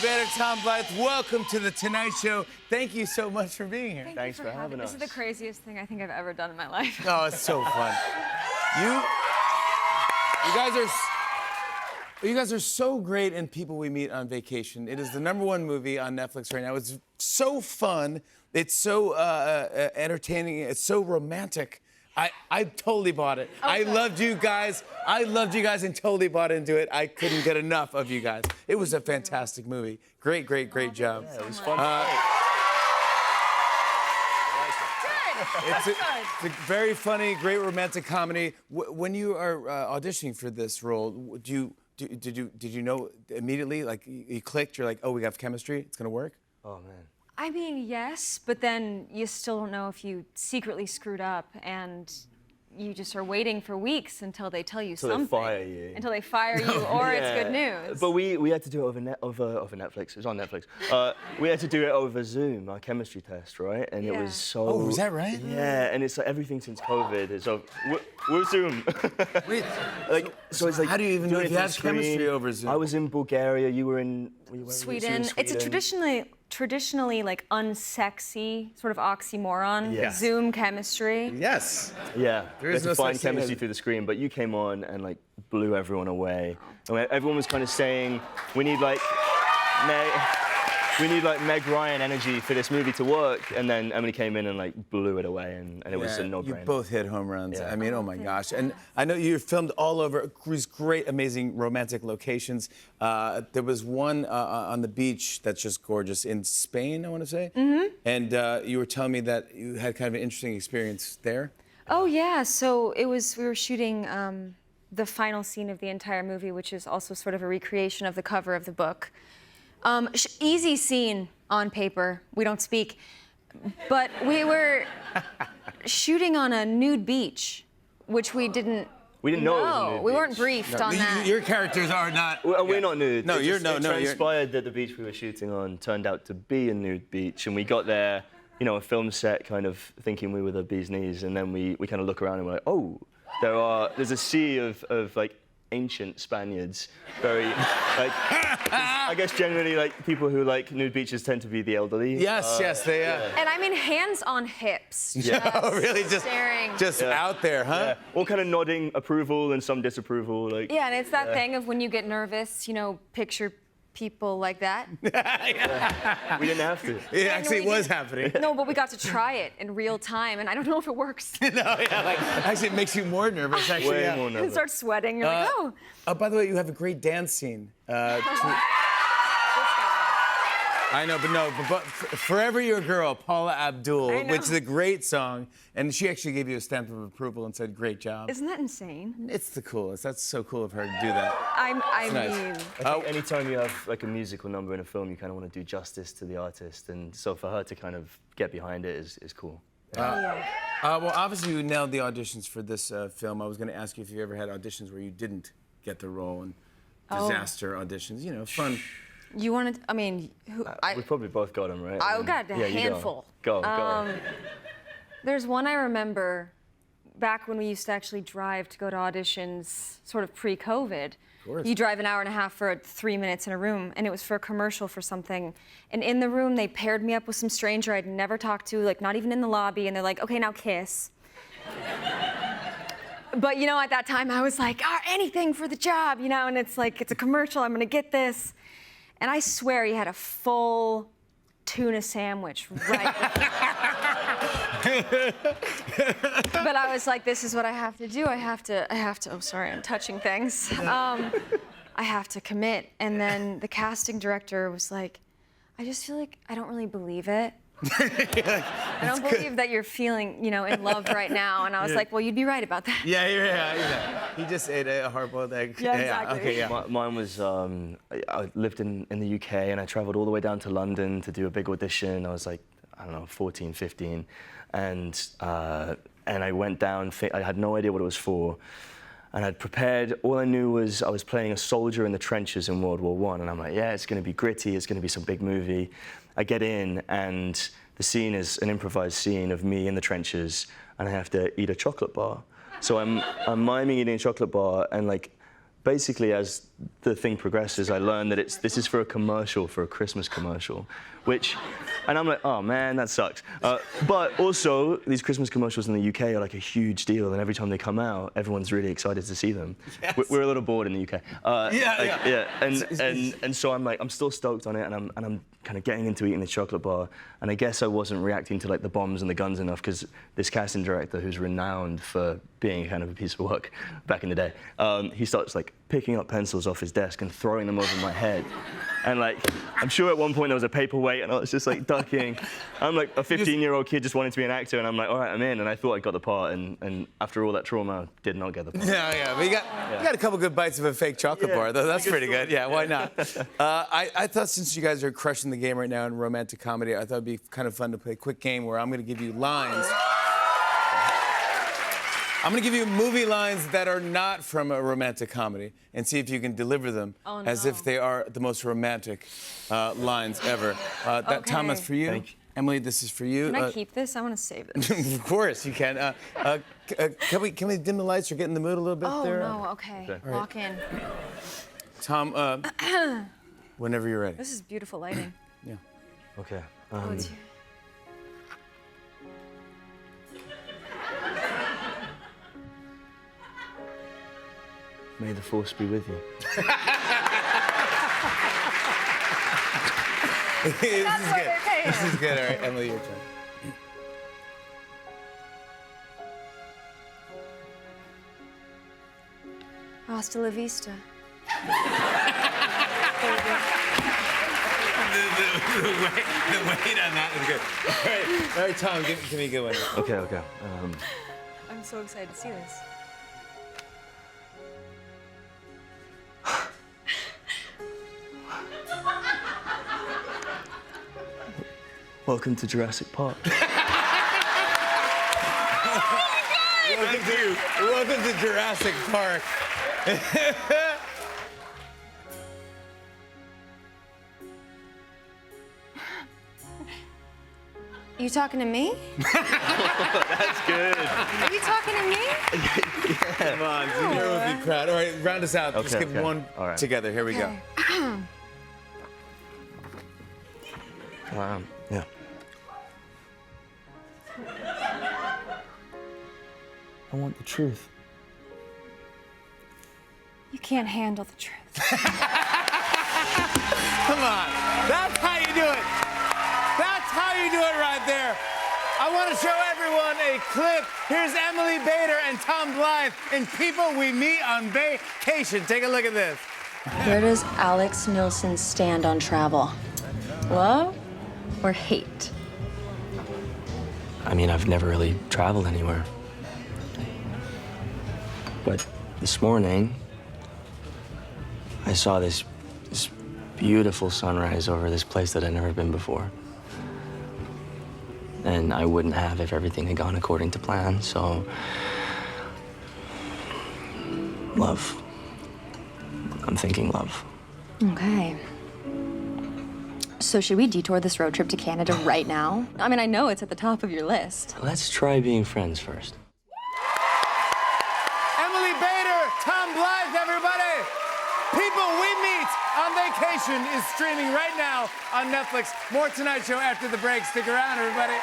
Better, Tom Blythe. Welcome to The Tonight Show. Thank you so much for being here. Thanks for having us. This is the craziest thing I think I've ever done in my life. Oh, it's so fun. You guys are so great in People We Meet on Vacation. It is the #1 movie on Netflix right now. It's so fun. It's so entertaining. It's so romantic. I totally bought it. Okay. I loved you guys. I loved you guys and totally bought into it. I couldn't get enough of you guys. It was a fantastic movie. Great job. Yeah, it was fun. It's a very funny, great romantic comedy. When you are auditioning for this role, did you know immediately? Like you clicked. You're like, oh, we have chemistry. It's gonna work. Oh man. I mean, yes, but then you still don't know if you secretly screwed up, and you just are waiting for weeks until they tell you something. Until they fire you. Until they fire you, or it's good news. But we had to do it over Netflix. It was on Netflix. We had to do it over Zoom, our chemistry test, right? And it Yeah. was so. Oh, was that right? Yeah, and it's like everything since COVID is over. We're Zoom. Wait, so it's like. how do you even know doing if it you through have chemistry screen. over Zoom? I was in Bulgaria. You were in. Sweden. It's a traditionally like unsexy sort of oxymoron. Yeah. Zoom chemistry. Yes. Yeah, There we is had no to find such thing chemistry as- through the screen, but you came on and like blew everyone away. And everyone was kind of saying, we need like Meg Ryan energy for this movie to work, and then Emily came in and like blew it away, and it was a You no-brainer. both hit home runs. Yeah. I mean, oh my gosh. And I know you filmed all over these great, amazing romantic locations. There was one on the beach that's just gorgeous in Spain, I want to say. Mm-hmm. And you were telling me that you had kind of an interesting experience there. Oh yeah, so we were shooting the final scene of the entire movie, which is also sort of a recreation of the cover of the book. Easy scene on paper, we don't speak, but we were shooting on a nude beach, which we didn't know it was a nude we beach. weren't briefed on that. Your characters are not. We're not nude. No, It you're. transpired that the beach we were shooting on turned out to be a nude beach, and we got there, you know, a film set, kind of thinking we were the bee's knees, and then we kind of look around and we're like, oh, there's a sea of like ancient Spaniards, very like I guess generally like people who like nude beaches tend to be the elderly. Yes, they are. And I mean, hands on hips. Oh, really? Staring. Just out there, huh? Yeah. All kind of nodding approval and some disapproval, like. Yeah, and it's that thing of when you get nervous, you know, picture people like that. We didn't have to. It actually we was did. happening. No, but we got to try it in real time, and I don't know if it works. Actually, it makes you more nervous. Actually, Way yeah. more You nervous. start sweating. You're like, oh. By the way, you have a great dance scene. I know, but Forever Your Girl, Paula Abdul, I know. which is a great song, and she actually gave you a stamp of approval and said, great job. Isn't that insane? It's the coolest. That's so cool of her to do that. I nice. mean, I think anytime you have like a musical number in a film, you kind of want to do justice to the artist, and so for her to kind of get behind it is cool. yeah. Well, obviously, you nailed the auditions for this film. I was going to ask you if you ever had auditions where you didn't get the role, and disaster auditions, you know, fun. You wanted, I mean, We probably both got them, right? I got a Yeah, you go. handful. Go. There's one I remember back when we used to actually drive to go to auditions, sort of pre-COVID. course. You drive an hour and a half for 3 minutes in a room, and it was for a commercial for something. And in the room, they paired me up with some stranger I'd never talked to, like not even in the lobby, and they're like, okay, now kiss. But you know, at that time, I was like, anything for the job, you know, and it's like, it's a commercial, I'm gonna get this. And I swear he had a full tuna sandwich right But I was like, this is what I have to do. I have to, oh, sorry, I'm touching things. I have to commit. And then the casting director was like, I just feel like I don't really believe it. I don't believe that you're feeling, you know, in love right now. And I was like, well, you'd be right about that. Yeah. He just ate a hard-boiled egg. Yeah, exactly. Okay, yeah. Mine was, I lived in the UK and I traveled all the way down to London to do a big audition. I was like, I don't know, 14, 15. And I went down, I had no idea what it was for. And I'd prepared, all I knew was I was playing a soldier in the trenches in World War I. And I'm like, yeah, it's gonna be gritty, it's gonna be some big movie. I get in and the scene is an improvised scene of me in the trenches and I have to eat a chocolate bar. So I'm miming eating a chocolate bar and like, basically as the thing progresses, I learn that this is for a commercial, for a Christmas commercial, and I'm like, oh man, that sucks. But also, these Christmas commercials in the UK are like a huge deal, and every time they come out, everyone's really excited to see them. Yes. We're a little bored in the UK. And so I'm still stoked on it, and I'm kind of getting into eating the chocolate bar, and I guess I wasn't reacting to like the bombs and the guns enough, because this casting director, who's renowned for being kind of a piece of work back in the day, he starts like picking up pencils off his desk and throwing them over my head, and like I'm sure at one point there was a paperweight, and I was just like ducking. I'm like a 15-year-old kid just wanting to be an actor, and I'm like, all right, I'm in, and I thought I got the part, and after all that trauma, I did not get the part. Yeah, but you got a couple good bites of a fake chocolate bar, though. That's pretty good. Yeah, why not? I thought since you guys are crushing the game right now in romantic comedy, I thought it'd be kind of fun to play a quick game where I'm going to give you lines. I'm going to give you movie lines that are not from a romantic comedy and see if you can deliver them as if they are the most romantic lines ever. Tom, that's for you. Thank you. Emily, this is for you. Can I keep this? I want to save this. Of course you can. Can we dim the lights or get in the mood a little bit there? Oh, no, okay. Lock in. Tom, whenever you're ready. This is beautiful lighting. Yeah. Okay. Oh, it's May the force be with you. This is what good. they're paying. This is good. All right, Emily, your turn. Hasta la vista. The weight on that is good. All right, Tom, give me a good one. Okay. I'm so excited to see this. Welcome to Jurassic Park. Welcome to Jurassic Park. You talking to me? That's good. Are you talking to me? Come on, the girl would be proud. All right, round us out. Just give one together. Here we go. Yeah. I want the truth. You can't handle the truth. Come on. That's how you do it. That's how you do it right there. I want to show everyone a clip. Here's Emily Bader and Tom Blythe in People We Meet on Vacation. Take a look at this. Where does Alex Nilsson stand on travel? Love or hate? I mean, I've never really traveled anywhere. But this morning, I saw this beautiful sunrise over this place that I'd never been before. And I wouldn't have if everything had gone according to plan, so... love. I'm thinking love. Okay. So should we detour this road trip to Canada right now? I mean, I know it's at the top of your list. Let's try being friends first. Emily Bader, Tom Blythe, everybody. People We Meet on Vacation is streaming right now on Netflix. More Tonight Show after the break. Stick around, everybody.